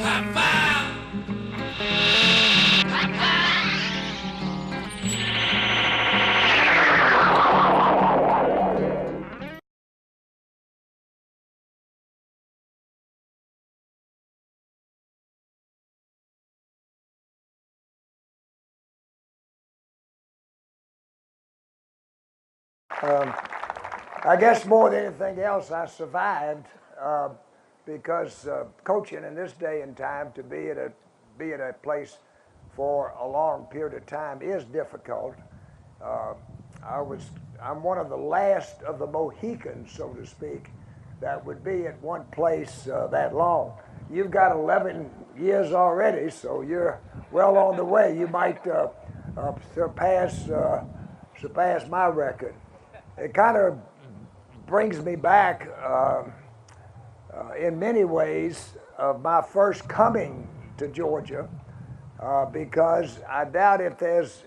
I guess more than anything else, I survived because coaching in this day and time to be at a place for a long period of time is difficult. Uh, I'm one of the last of the Mohicans, so to speak, that would be at one place that long. You've got 11 years already, so you're well on the way. You might surpass my record. It kind of brings me back in many ways of my first coming to Georgia because I doubt if there's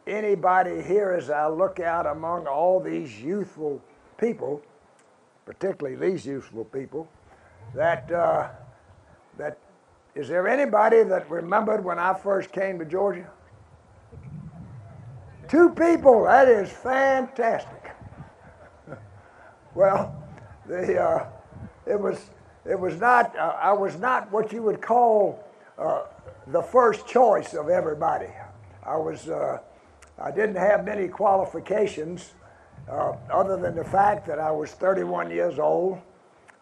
anybody here as I look out among all these youthful people, particularly these youthful people, that is there anybody that remembered when I first came to Georgia? 2 people, that is fantastic. Well, it was not, I was not what you would call the first choice of everybody. I didn't have many qualifications other than the fact that I was 31 years old.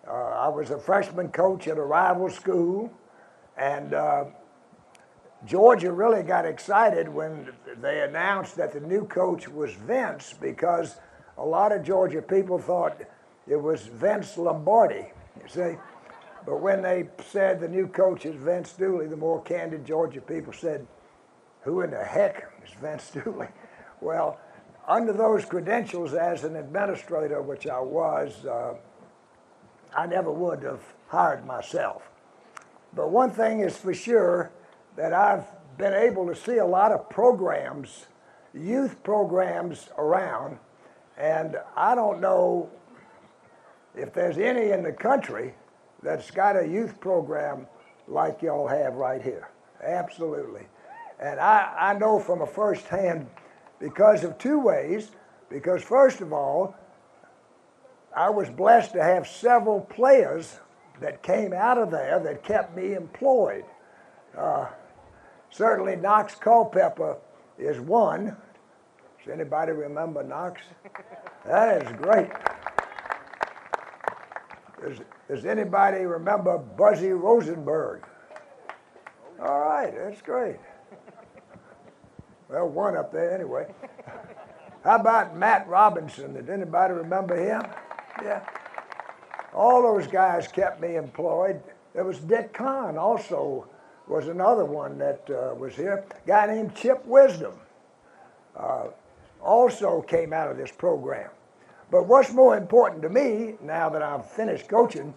I was a freshman coach at a rival school, and Georgia really got excited when they announced that the new coach was Vince, because a lot of Georgia people thought it was Vince Lombardi, you see. But when they said the new coach is Vince Dooley, the more candid Georgia people said, who in the heck is Vince Dooley? Well, under those credentials as an administrator, which I was, I never would have hired myself. But one thing is for sure, that I've been able to see a lot of programs, youth programs around, and I don't know if there's any in the country that's got a youth program like y'all have right here. Absolutely. And I know from a firsthand because of 2 ways. Because first of all, I was blessed to have several players that came out of there that kept me employed. Certainly Knox Culpepper is one. Does anybody remember Knox? That is great. Does anybody remember Buzzy Rosenberg? All right, that's great. Well, one up there anyway. How about Matt Robinson? Did anybody remember him? Yeah. All those guys kept me employed. There was Dick Kahn also was another one that was here. A guy named Chip Wisdom also came out of this program. But what's more important to me, now that I've finished coaching,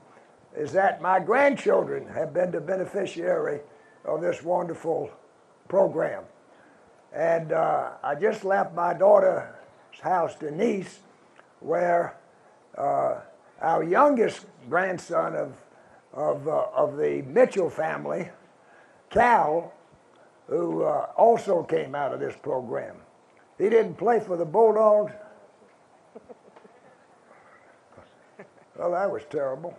is that my grandchildren have been the beneficiary of this wonderful program. And I just left my daughter's house, Denise, where our youngest grandson of the Mitchell family, Cal, who also came out of this program. He didn't play for the Bulldogs. Well, that was terrible.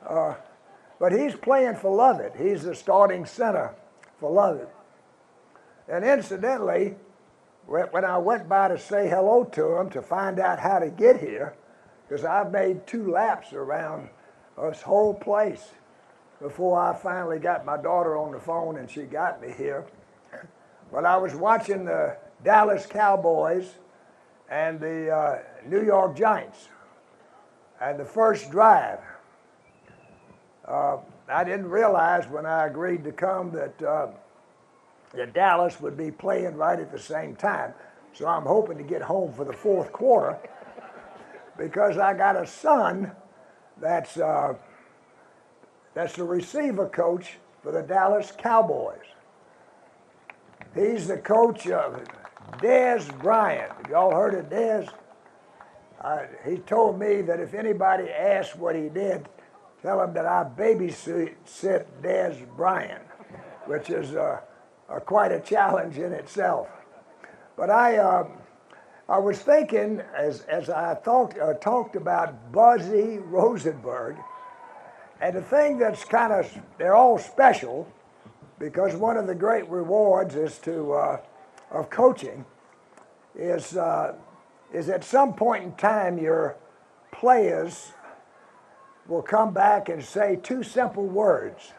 But he's playing for Lovett. He's the starting center for Lovett. And incidentally, when I went by to say hello to him to find out how to get here, because I've made 2 laps around this whole place before I finally got my daughter on the phone and she got me here. But I was watching the Dallas Cowboys and the New York Giants. And the first drive, I didn't realize when I agreed to come that Dallas would be playing right at the same time. So I'm hoping to get home for the 4th quarter because I got a son that's the receiver coach for the Dallas Cowboys. He's the coach of Dez Bryant. Have y'all heard of Dez? He told me that if anybody asked what he did, tell him that I babysit Des Bryant, which is quite a challenge in itself. But I was thinking, as I talked about Buzzy Rosenberg, and the thing that's they're all special, because one of the great rewards of coaching is at some point in time your players will come back and say two simple words,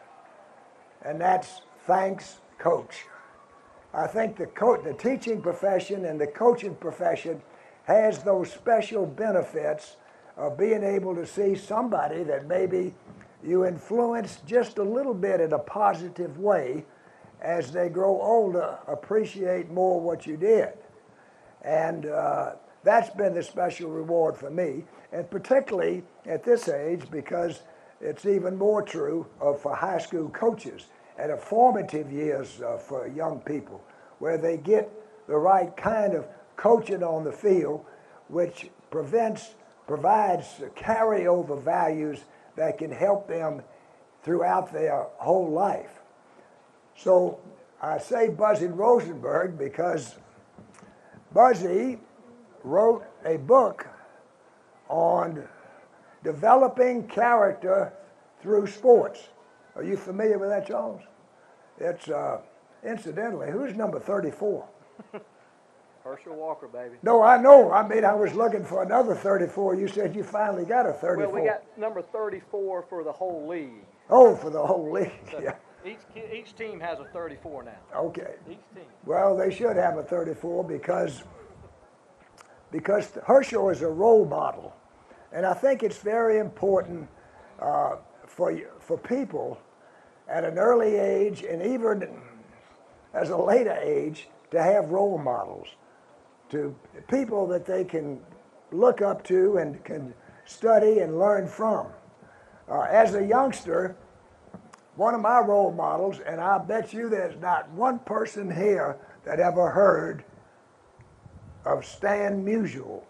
and that's thanks, coach. I think the teaching profession and the coaching profession has those special benefits of being able to see somebody that maybe you influence just a little bit in a positive way, as they grow older, appreciate more what you did. And that's been the special reward for me, and particularly at this age, because it's even more true for high school coaches at a formative years for young people, where they get the right kind of coaching on the field, which provides carryover values that can help them throughout their whole life. So I say Buzzy Rosenberg because Buzzy wrote a book on developing character through sports. Are you familiar with that, Charles? It's, incidentally, who's number 34? Herschel Walker, baby. No, I know. I mean, I was looking for another 34. You said you finally got a 34. Well, we got number 34 for the whole league. Oh, for the whole league, So yeah. Each team has a 34 now. Okay. Each team. Well, they should have a 34 because Herschel is a role model. And I think it's very important for people at an early age and even as a later age to have role models, to people that they can look up to and can study and learn from. As a youngster, one of my role models, and I bet you there's not one person here that ever heard of Stan Musial.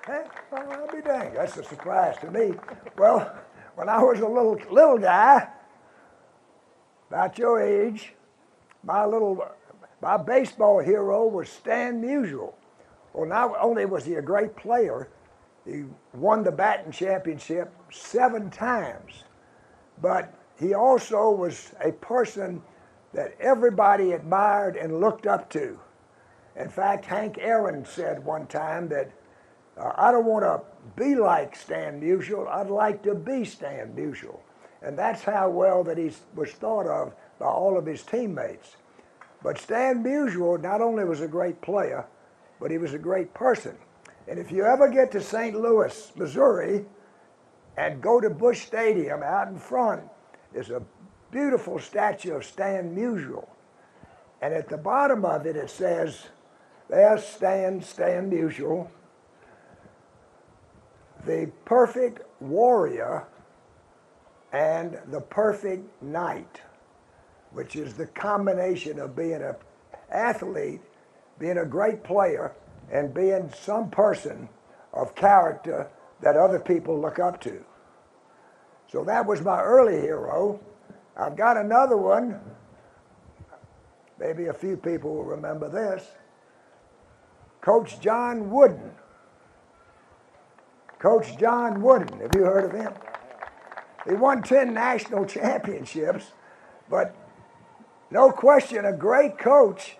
Hey, well, I'll be dang, that's a surprise to me. Well, when I was a little guy, about your age, my baseball hero was Stan Musial. Well, not only was he a great player, he won the batting championship 7 times, but he also was a person that everybody admired and looked up to. In fact, Hank Aaron said one time that I don't want to be like Stan Musial, I'd like to be Stan Musial. And that's how well that he was thought of by all of his teammates. But Stan Musial not only was a great player, but he was a great person. And if you ever get to St. Louis, Missouri, and go to Busch Stadium, out in front is a beautiful statue of Stan Musial. And at the bottom of it, it says, there's Stan Musial, the perfect warrior and the perfect knight, which is the combination of being an athlete, being a great player, and being some person of character that other people look up to. So that was my early hero. I've got another one. Maybe a few people will remember this. Coach John Wooden. Coach John Wooden, have you heard of him? He won 10 national championships, but no question a great coach,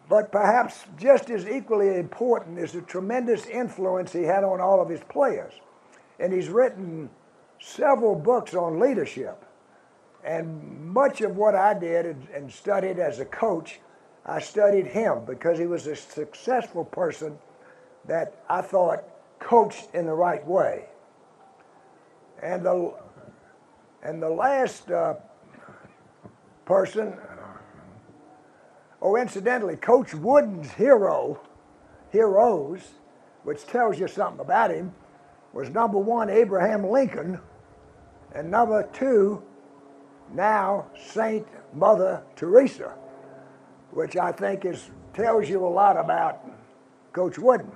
but perhaps just as equally important is the tremendous influence he had on all of his players. And he's written several books on leadership. And much of what I did and studied as a coach, I studied him because he was a successful person that I thought coached in the right way. And the last person, oh, incidentally, Coach Wooden's heroes, which tells you something about him, was number 1, Abraham Lincoln, and number 2, now Saint Mother Teresa, which I think tells you a lot about Coach Wooden.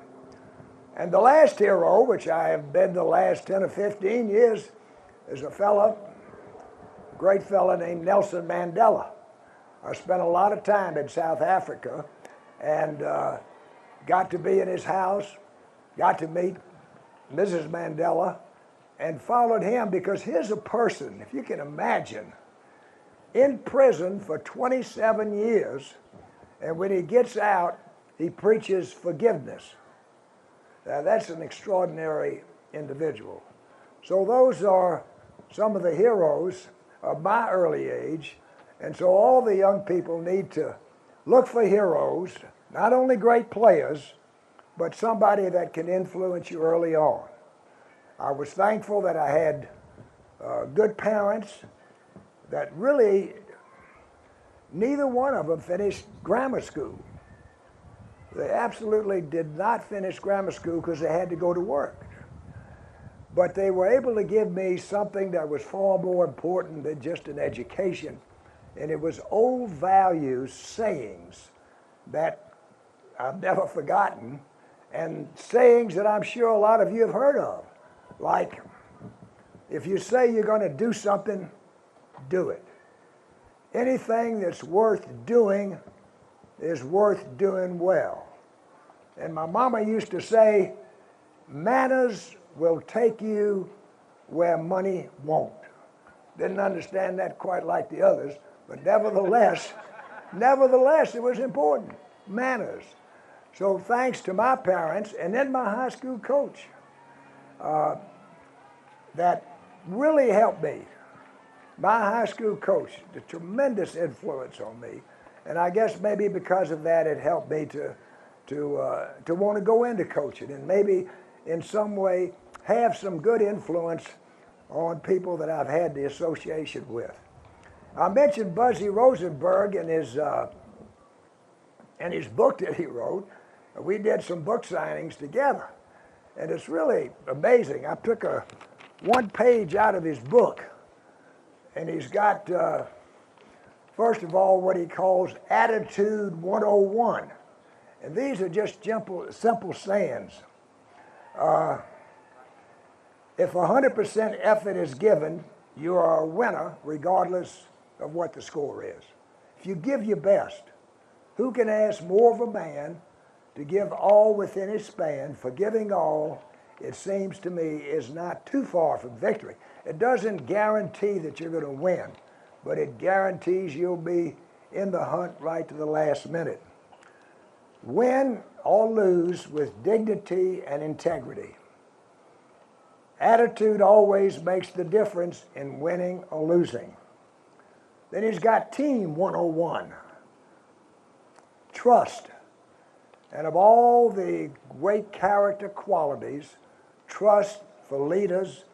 And the last hero, which I have been the last 10 or 15 years, is a great fella named Nelson Mandela. I spent a lot of time in South Africa and got to be in his house, got to meet Mrs. Mandela, and followed him because here's a person, if you can imagine, in prison for 27 years, and when he gets out, he preaches forgiveness. Now, that's an extraordinary individual. So those are some of the heroes of my early age, and so all the young people need to look for heroes, not only great players, but somebody that can influence you early on. I was thankful that I had good parents that really, neither one of them finished grammar school. They absolutely did not finish grammar school because they had to go to work. But they were able to give me something that was far more important than just an education. And it was old values, sayings that I've never forgotten, and sayings that I'm sure a lot of you have heard of. Like, if you say you're going to do something, do it. Anything that's worth doing is worth doing well. And my mama used to say, manners will take you where money won't. Didn't understand that quite like the others, but nevertheless, it was important. Manners. So thanks to my parents and then my high school coach, that really helped me. My high school coach, a tremendous influence on me, and I guess maybe because of that, it helped me to want to go into coaching and maybe in some way have some good influence on people that I've had the association with. I mentioned Buzzy Rosenberg in his book that he wrote. We did some book signings together, and it's really amazing. I took one page out of his book, and he's got, first of all, what he calls Attitude 101. And these are just simple sayings. If 100% effort is given, you are a winner regardless of what the score is. If you give your best, who can ask more of a man to give all within his span? For giving all, it seems to me, is not too far from victory. It doesn't guarantee that you're going to win, but it guarantees you'll be in the hunt right to the last minute. Win or lose with dignity and integrity. Attitude always makes the difference in winning or losing. Then he's got Team 101. Trust. And of all the great character qualities, trust for leaders,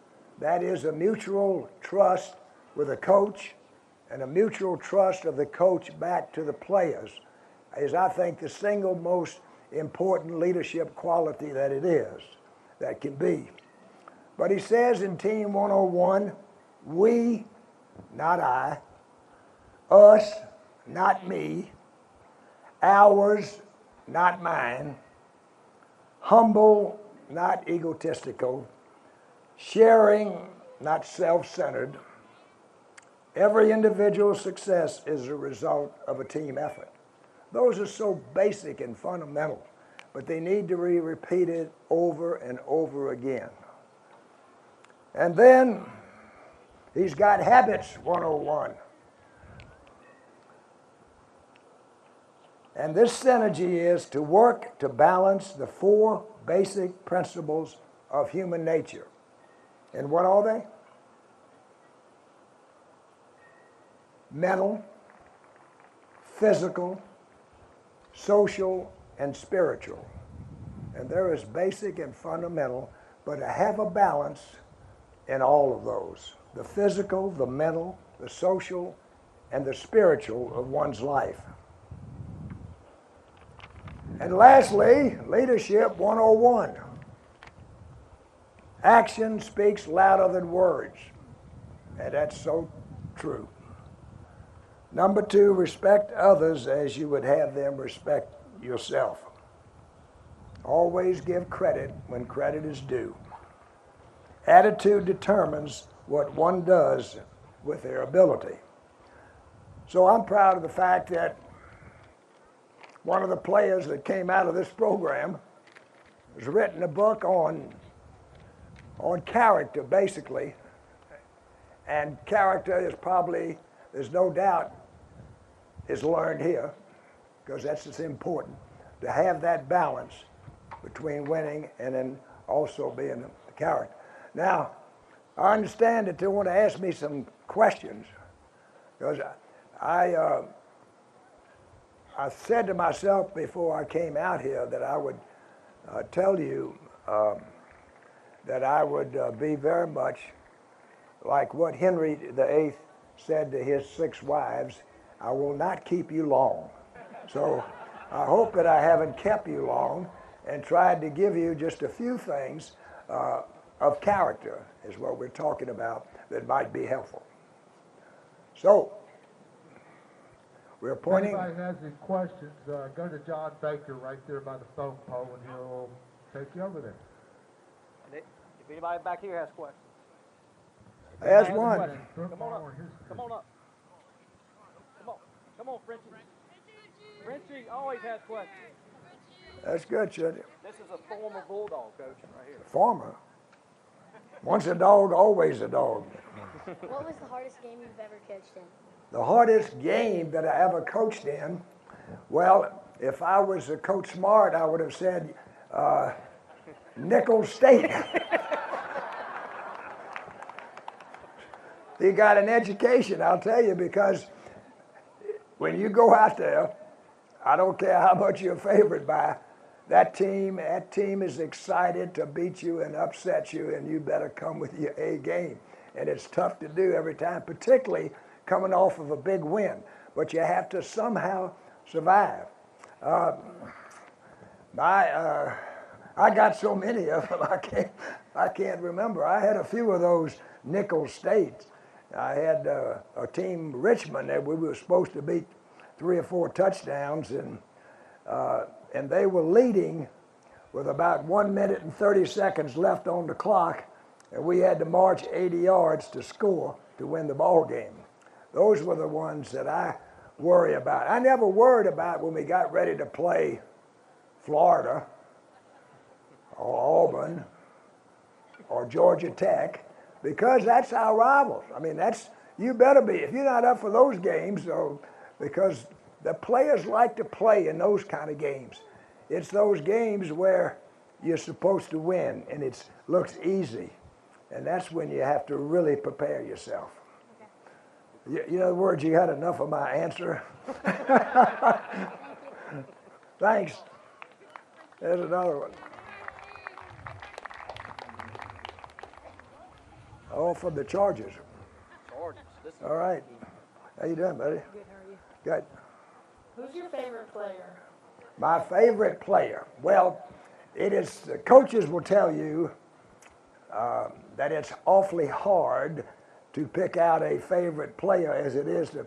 that is a mutual trust with a coach and a mutual trust of the coach back to the players, is, I think, the single most important leadership quality that can be. But he says in Team 101, we, not I, us, not me, ours, not mine, humble, not egotistical, sharing, not self-centered. Every individual's success is a result of a team effort. Those are so basic and fundamental, but they need to be repeated over and over again. And then he's got Habits 101. And this synergy is to work to balance the 4 basic principles of human nature. And what are they? Mental, physical, social, and spiritual. And they're as basic and fundamental, but to have a balance in all of those. The physical, the mental, the social, and the spiritual of one's life. And lastly, Leadership 101. Action speaks louder than words. And that's so true. Number 2, respect others as you would have them respect yourself. Always give credit when credit is due. Attitude determines what one does with their ability. So I'm proud of the fact that one of the players that came out of this program has written a book on character, basically. And character is probably, there's no doubt, is learned here, because that's just important, to have that balance between winning and then also being the character. Now, I understand that they want to ask me some questions, because I said to myself before I came out here that I would tell you that I would be very much like what Henry VIII said to his 6 wives, I will not keep you long. So I hope that I haven't kept you long and tried to give you just a few things of character is what we're talking about that might be helpful. So, we're pointing. If anybody has any questions, go to John Baker right there by the phone pole and he'll take you over there. If anybody back here has questions. Ask one. Come on up. Come on up. Come on, Frenchie. Frenchie always has questions. That's good, Shuddy. This is a former Bulldog coach right here. Former. Once a dog, always a dog. What was the hardest game you've ever coached in? The hardest game that I ever coached in, well, if I was a Coach Smart, I would have said Nicholls State. He got an education, I'll tell you, because when you go out there, I don't care how much you're favored by, that team is excited to beat you and upset you, and you better come with your A game. And it's tough to do every time, particularly coming off of a big win. But you have to somehow survive. I got so many of them, I can't remember. I had a few of those Nicholls States. I had a team, Richmond, that we were supposed to beat 3 or 4 touchdowns, and they were leading with about 1 minute and 30 seconds left on the clock, and we had to march 80 yards to score to win the ball game. Those were the ones that I worry about. I never worried about when we got ready to play Florida or Auburn or Georgia Tech, because that's our rivals. I mean, you better be, if you're not up for those games, because the players like to play in those kind of games. It's those games where you're supposed to win and it looks easy. And that's when you have to really prepare yourself. Okay. In other words, you had enough of my answer. Thanks. There's another one. Oh, from the Chargers. Chargers. All right. How you doing, buddy? Good, how are you? Good. Who's your favorite player? My favorite player. Well, it is, the coaches will tell you that it's awfully hard to pick out a favorite player as it is to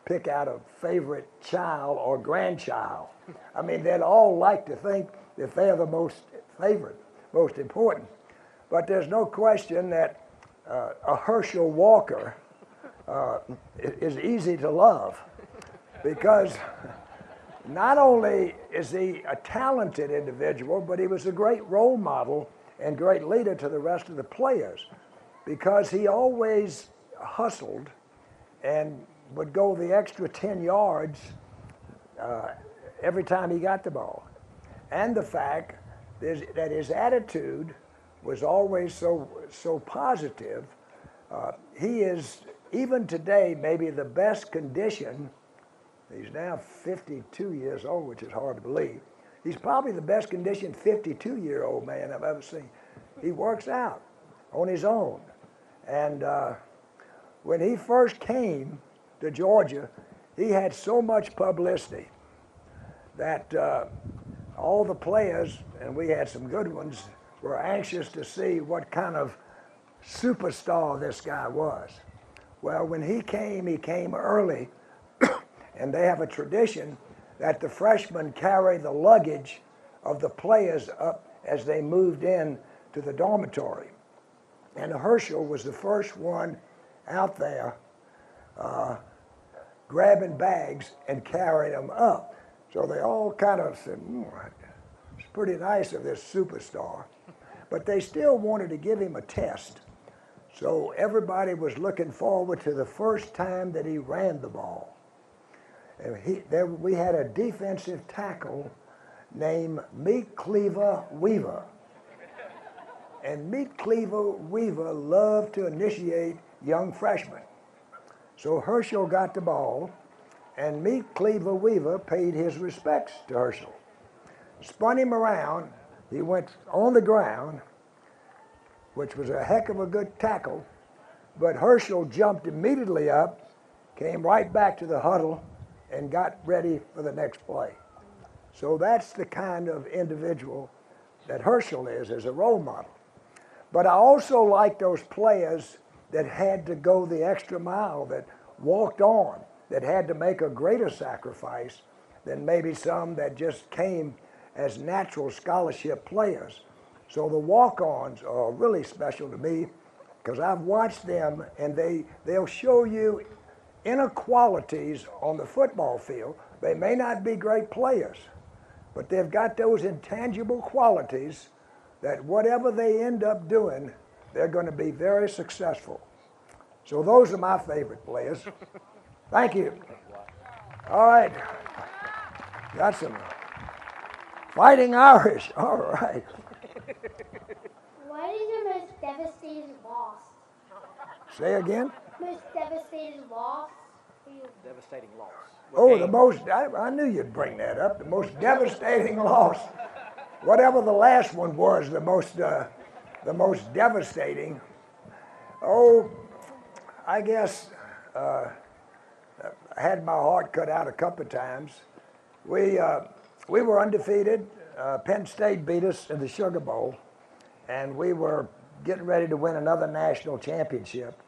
pick out a favorite child or grandchild. I mean, they'd all like to think that they're the most favorite, most important. But there's no question that a Herschel Walker is easy to love, because not only is he a talented individual, but he was a great role model and great leader to the rest of the players, because he always hustled and would go the extra 10 yards every time he got the ball. And the fact that his attitude was always so positive. He is, even today, maybe the best condition. He's now 52 years old, which is hard to believe. He's probably the best conditioned 52-year-old man I've ever seen. He works out on his own. And when he first came to Georgia, he had so much publicity that all the players, and we had some good ones, were anxious to see what kind of superstar this guy was. Well, when he came early, and they have a tradition that the freshmen carry the luggage of the players up as they moved in to the dormitory. And Herschel was the first one out there grabbing bags and carrying them up. So they all kind of said, it's pretty nice of this superstar. But they still wanted to give him a test. So everybody was looking forward to the first time that he ran the ball. And we had a defensive tackle named Meat Cleaver Weaver. And Meat Cleaver Weaver loved to initiate young freshmen. So Herschel got the ball, and Meat Cleaver Weaver paid his respects to Herschel. Spun him around, he went on the ground, which was a heck of a good tackle, but Herschel jumped immediately up, came right back to the huddle, and got ready for the next play. So that's the kind of individual that Herschel is as a role model. But I also like those players that had to go the extra mile, that walked on, that had to make a greater sacrifice than maybe some that just came as natural scholarship players. So the walk-ons are really special to me because I've watched them, and they'll show you inequalities on the football field. They may not be great players, but they've got those intangible qualities that whatever they end up doing, they're going to be very successful. So those are my favorite players. Thank you. All right. Got some Fighting Irish. All right. What is your most devastating loss? Say again? Most devastating loss? Devastating loss. Oh, the most, I knew you'd bring that up. The most devastating loss. Whatever the last one was, the most devastating. Oh, I guess I had my heart cut out a couple of times. We were undefeated. Penn State beat us in the Sugar Bowl, and we were getting ready to win another national championship.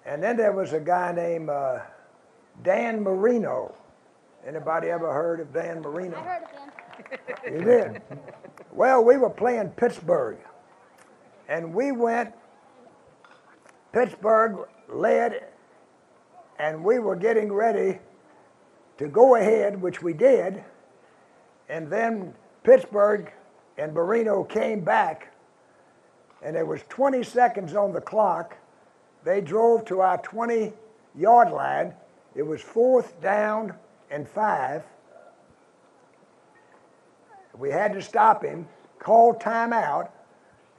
And then there was a guy named Dan Marino. Anybody ever heard of Dan Marino? I heard of him. You did? Well, we were playing Pittsburgh, and we went, Pittsburgh led, and we were getting ready to go ahead, which we did, and then Pittsburgh and Marino came back, and there was 20 seconds on the clock. They drove to our 20-yard line. It was 4th down and 5. We had to stop him, call timeout,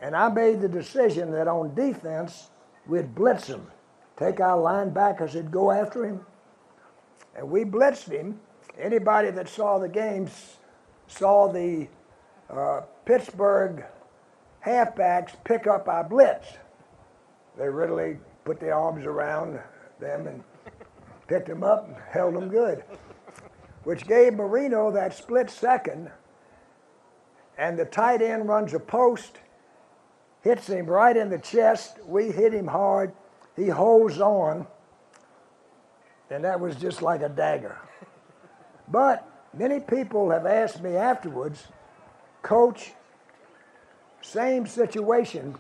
and I made the decision that on defense, we'd blitz him. Take our linebackers and go after him. And we blitzed him. Anybody that saw the games saw the Pittsburgh halfbacks pick up our blitz. They really put their arms around them and picked them up and held them good, which gave Marino that split second. And the tight end runs a post, hits him right in the chest. We hit him hard. He holds on, and that was just like a dagger. But many people have asked me afterwards, Coach, same situation,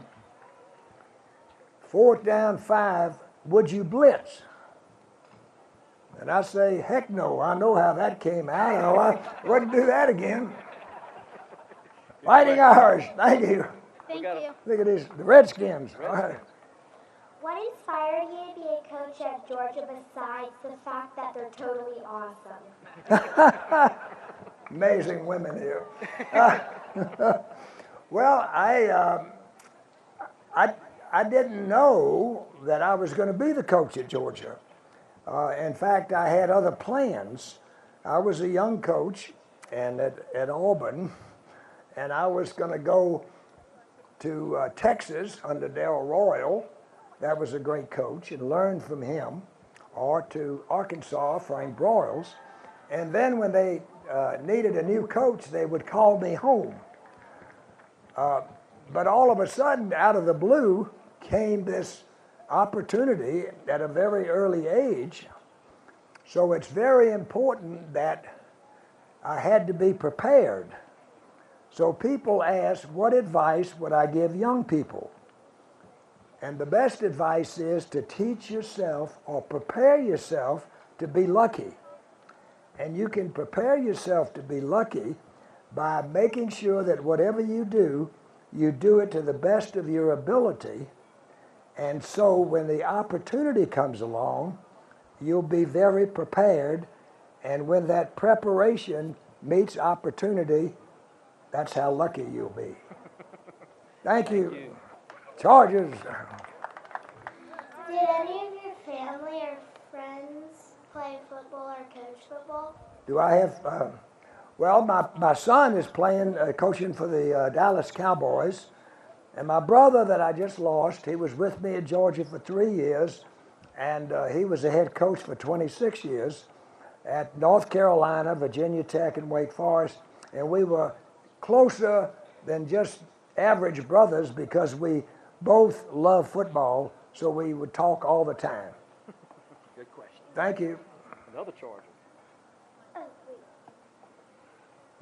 4th down 5, would you blitz? And I say, heck no, I know how that came out. I wouldn't do that again. Fighting Irish, thank you. Thank you. Look at this, the Redskins. All right. What inspired you to be a coach at Georgia besides the fact that they're totally awesome? Amazing women here. Well, I didn't know that I was going to be the coach at Georgia. In fact, I had other plans. I was a young coach and at Auburn, and I was going to go to Texas under Darrell Royal. That was a great coach, and learn from him, or to Arkansas, Frank Broyles. And then when they needed a new coach, they would call me home. But all of a sudden, out of the blue, came this opportunity at a very early age. So it's very important that I had to be prepared. So people ask, what advice would I give young people? And the best advice is to teach yourself or prepare yourself to be lucky. And you can prepare yourself to be lucky by making sure that whatever you do it to the best of your ability. And so when the opportunity comes along, you'll be very prepared. And when that preparation meets opportunity, that's how lucky you'll be. Thank you. Chargers. Did any of your family or friends play football or coach football? Do I have, well, my son is playing, coaching for the Dallas Cowboys. And my brother that I just lost, he was with me at Georgia for 3 years. And he was the head coach for 26 years at North Carolina, Virginia Tech, and Wake Forest. And we were closer than just average brothers because we both love football, so we would talk all the time. Good question. Thank you. Another Charger. Oh, wait.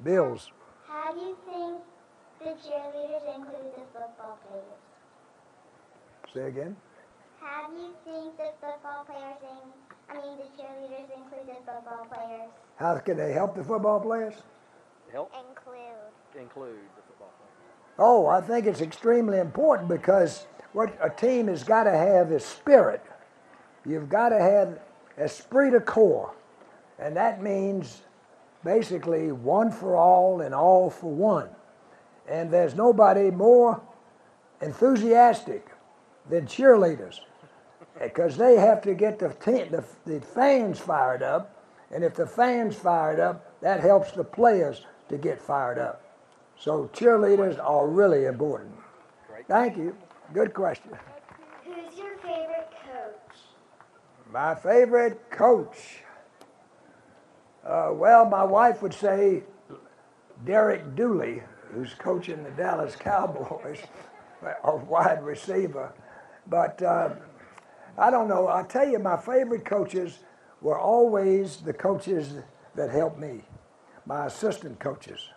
Bills. How do you think the cheerleaders include the football players? Say again? How do you think the football players, the cheerleaders include the football players? How can they help the football players? Help Include the football player. Oh, I think it's extremely important because what a team has got to have is spirit. You've got to have esprit de corps, and that means basically one for all and all for one. And there's nobody more enthusiastic than cheerleaders because they have to get the fans fired up, and if the fans fired up, that helps the players to get fired up. So cheerleaders are really important. Great. Thank you. Good question. Who's your favorite coach? My favorite coach. Well, my wife would say Derek Dooley, who's coaching the Dallas Cowboys, a wide receiver. But I don't know. I'll tell you, my favorite coaches were always the coaches that helped me, my assistant coaches,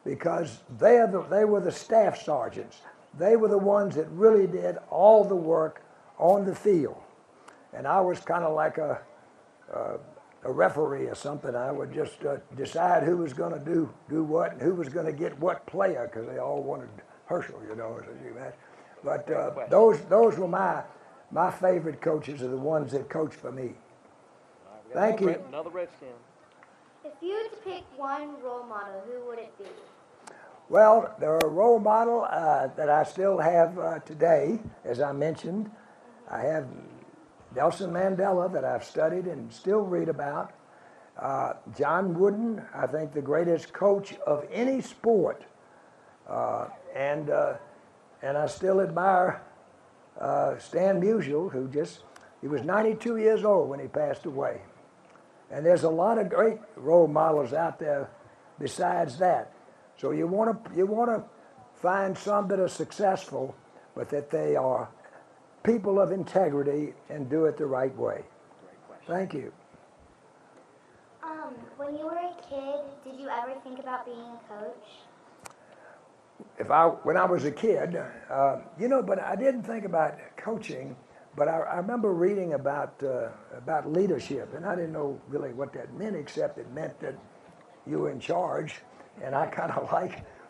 because they were the staff sergeants. They were the ones that really did all the work on the field. And I was kind of like a referee or something. I would just decide who was going to do what and who was going to get what player, because they all wanted Herschel, you know. But those were my favorite coaches, are the ones that coached for me. Thank you. Another Redskin. If you had to pick one role model, who would it be? Well, there are a role model that I still have today, as I mentioned. I have Nelson Mandela that I've studied and still read about. John Wooden, I think the greatest coach of any sport. And I still admire Stan Musial, he was 92 years old when he passed away. And there's a lot of great role models out there besides that. So you want to find some that are successful, but that they are people of integrity and do it the right way. Thank you. When you were a kid, did you ever think about being a coach? When I was a kid, but I didn't think about coaching. But I remember reading about leadership, and I didn't know really what that meant, except it meant that you were in charge, and I kind of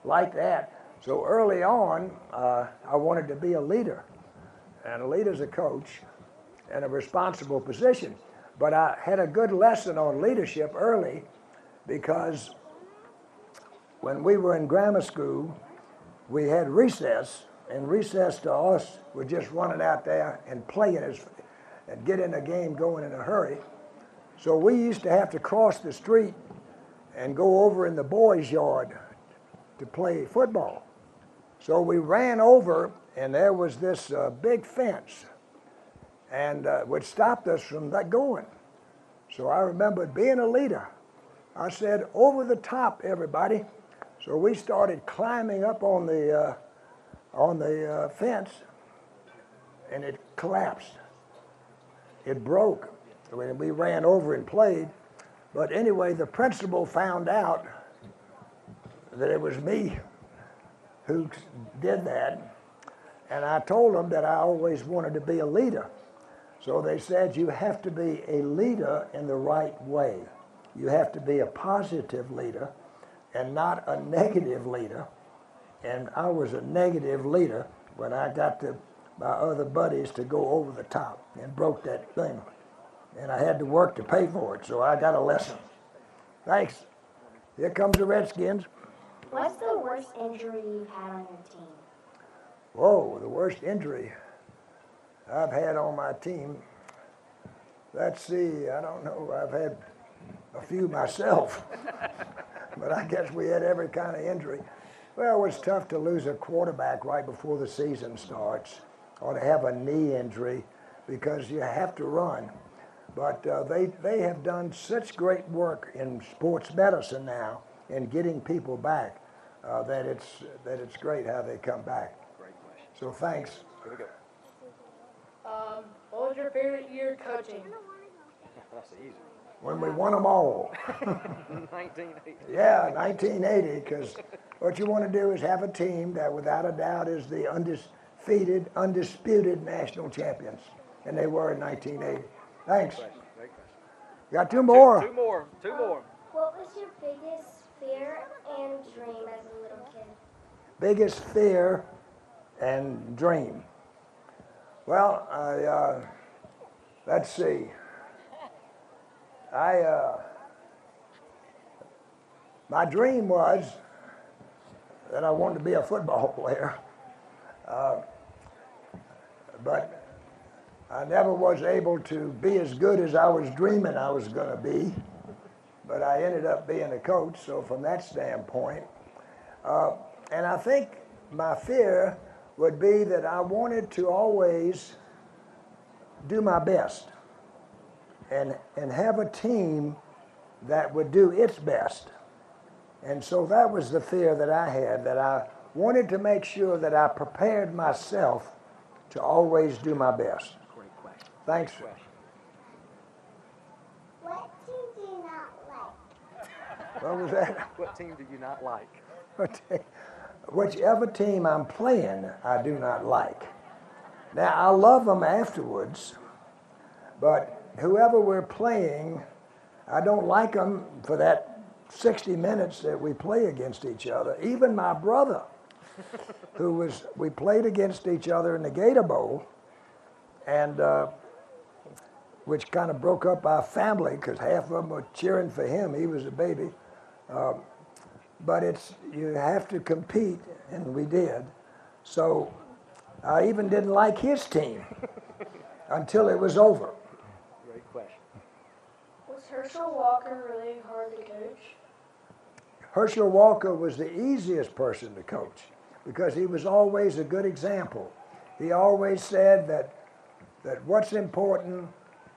like that. So early on, I wanted to be a leader, and a leader's a coach, and a responsible position. But I had a good lesson on leadership early, because when we were in grammar school, we had recess, and recess to us was just running out there and playing and getting a game going in a hurry. So we used to have to cross the street and go over in the boys' yard to play football. So we ran over, and there was this big fence, and which stopped us from that going. So I remember being a leader. I said, "Over the top, everybody." So we started climbing up on the fence, and it collapsed. It broke. We ran over and played. But anyway, the principal found out that it was me who did that. And I told them that I always wanted to be a leader. So they said, you have to be a leader in the right way. You have to be a positive leader and not a negative leader. And I was a negative leader when I got my other buddies to go over the top and broke that thing. And I had to work to pay for it, so I got a lesson. Thanks. Here comes the Redskins. What's the worst injury you've had on your team? Whoa, the worst injury I've had on my team. Let's see, I don't know, I've had a few myself. But I guess we had every kind of injury. Well, it was tough to lose a quarterback right before the season starts, or to have a knee injury, because you have to run. But they have done such great work in sports medicine now in getting people back that it's great how they come back. Great question. So thanks. Here we go. What was your favorite year coaching? That's the easy When we won them all. one. 1980. Yeah, 1980, because what you want to do is have a team that without a doubt is the undisputed national champions. And they were in 1980. Thanks. Great question. Got two more. Two more. What was your biggest fear and dream as a little kid? Biggest fear and dream. Well, let's see. My dream was that I wanted to be a football player, but I never was able to be as good as I was dreaming I was going to be. But I ended up being a coach, so from that standpoint, and I think my fear would be that I wanted to always do my best and have a team that would do its best. And so that was the fear that I had, that I wanted to make sure that I prepared myself to always do my best. Great question. Thanks. What team do you not like? What was that? What team do you not like? Whichever team I'm playing, I do not like. Now, I love them afterwards, but whoever we're playing, I don't like them for that 60 minutes that we play against each other. Even my brother, we played against each other in the Gator Bowl, and which kind of broke up our family because half of them were cheering for him. He was a baby. But you have to compete, and we did. So I even didn't like his team until it was over. Great question. Was Herschel Walker really hard to coach? Herschel Walker was the easiest person to coach because he was always a good example. He always said that what's important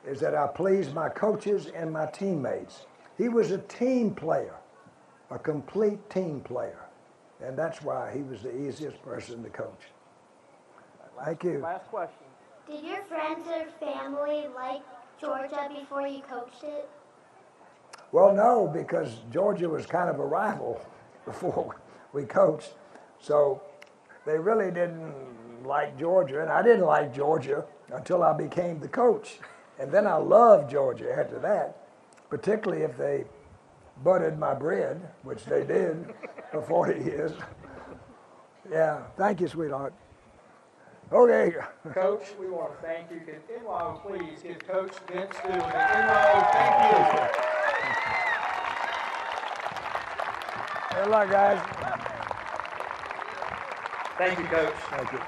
is that I please my coaches and my teammates. He was a team player, a complete team player, and that's why he was the easiest person to coach. Thank you. Last question. Did your friends or family like Georgia before you coached it? Well, no, because Georgia was kind of a rival before we coached, so they really didn't like Georgia, and I didn't like Georgia until I became the coach. And then I loved Georgia after that, particularly if they buttered my bread, which they did for 40 years. Yeah, thank you, sweetheart. Okay. Coach, we want to thank you. Can NYO please give Coach Vince Dooley? NYO, thank you. Good luck, guys. Thank you, Coach. Thank you.